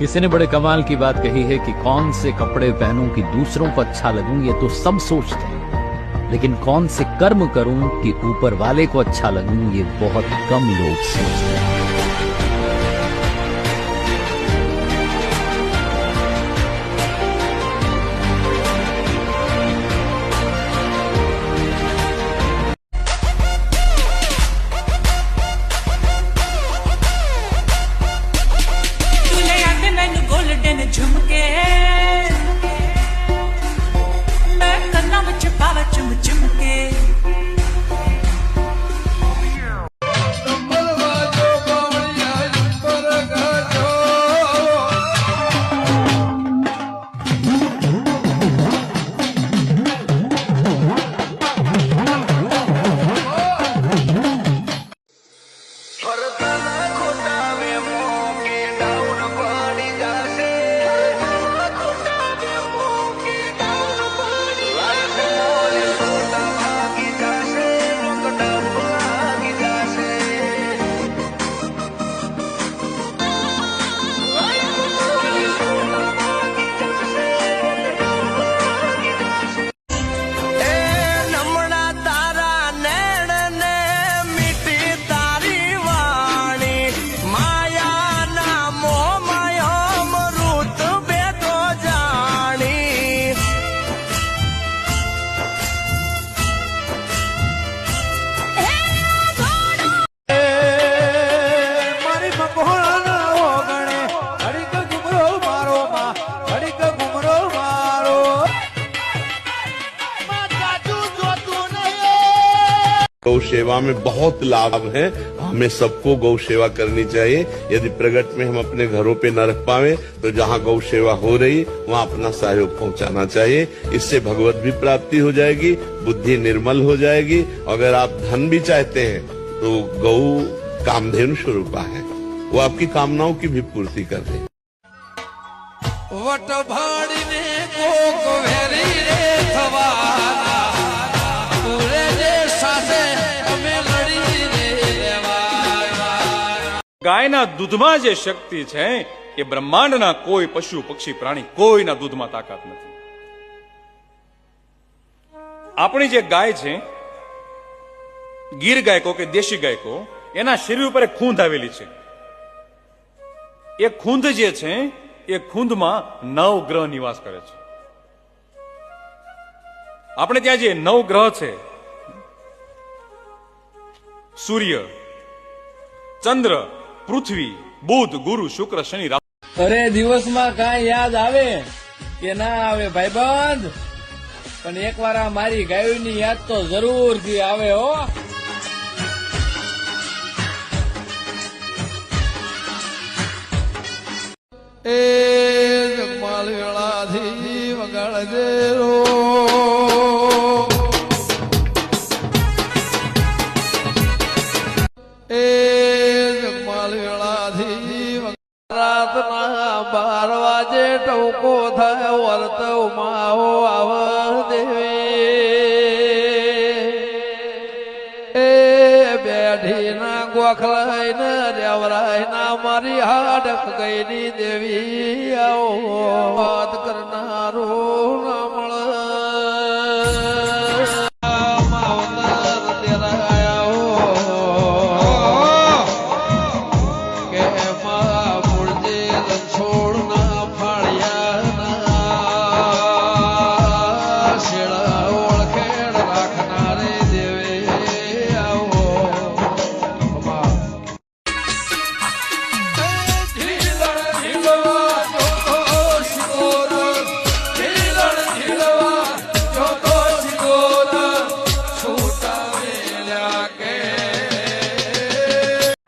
किसी ने बड़े कमाल की बात कही है कि कौन से कपड़े पहनूं कि दूसरों को अच्छा लगूं, ये तो सब सोचते हैं, लेकिन कौन से कर्म करूं कि ऊपर वाले को अच्छा लगूं, ये बहुत कम लोग सोचते हैं। झुमके मैं कन्ना विच पावा चुम चुमके गौ सेवा में बहुत लाभ है, हमें सबको गौ सेवा करनी चाहिए। यदि प्रगट में हम अपने घरों पे न रख पावे तो जहाँ गौ सेवा हो रही वहाँ अपना सहयोग पहुँचाना चाहिए। इससे भगवत भी प्राप्ति हो जाएगी, बुद्धि निर्मल हो जाएगी। अगर आप धन भी चाहते हैं तो गौ कामधेनु स्वरूपा है, वो आपकी कामनाओं की भी पूर्ति कर दे। ગાયના દૂધમાં જે શક્તિ છે એ બ્રહ્માંડના કોઈ પશુ પક્ષી પ્રાણી કોઈના દૂધમાં તાકાત નથી। આપણી જે ગાય છે, ગીર ગાય કહો કે દેશી ગાય કહો, એના શરીર ઉપર એક ખૂંધ આવેલી છે। એ ખૂંધ જે છે એ ખૂંધમાં 9 ગ્રહ નિવાસ કરે છે। આપણે ત્યાં જે 9 ગ્રહ છે, સૂર્ય, ચંદ્ર, પૃથ્વી, બુધ, ગુરુ, શુક્ર, શનિ, રાહુ। અરે દિવસમાં કાંઈ યાદ આવે કે ના આવે ભાઈબંધ, પણ એકવાર આ મારી ગાયોની યાદ તો જરૂરથી આવે હો। એ જગમાલ વેળાથી વગાડજે રો, એ જગમાલ વેળાથી રાતના 12 વાગે ટવકો થાય વર્ત ઉમાઓ આવ દેવે। એ બેઠી ના ગોખલાય ને રેવરાય ના મારી હાડક ગઈની દેવી આવો વાત કરનારો ના મળે।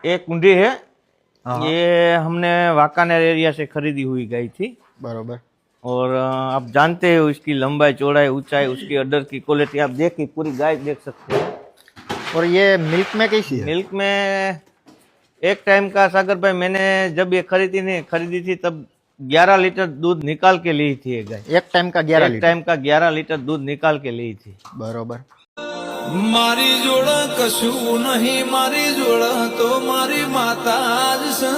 एक कुंडी है, ये हमने वाकानेर एरिया से खरीदी हुई गाय थी। बराबर। और आप जानते हो इसकी लंबाई, चौड़ाई, ऊंचाई, उसकी अडर की क्वालिटी आप देखिए, पूरी गाय देख सकते हैं। और ये मिल्क में कैसी है? मिल्क में एक टाइम का सागर भाई, मैंने जब ये खरीदी थी तब 11 लीटर दूध निकाल के ली थी ये गाय। एक टाइम का 11 लीटर? एक टाइम का 11 लीटर दूध निकाल के ली थी। बरोबर। મારી જોડ કશું નહીં, મારી જોડ તો મારી માતા જ છે।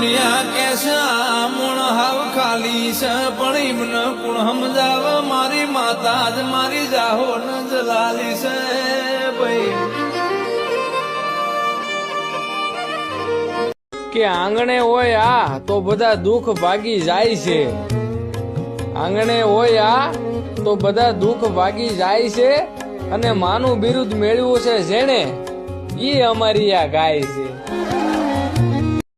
દુનિયા કે છે આ મૂળ હાવ ખાલી છે પણ એમને કોણ સમજાવ મારી માતા જ મારી જાહો ન જલાલી છે ભાઈ કે આંગણે હોય આ તો બધા દુઃખ ભાગી જાય છે. આંગણે હોય આ તો બધા દુઃખ ભાગી જાય છે અને માનું બિરુદ મેળવ્યું છે જેણે ઈ અમારી આ ગાય છે.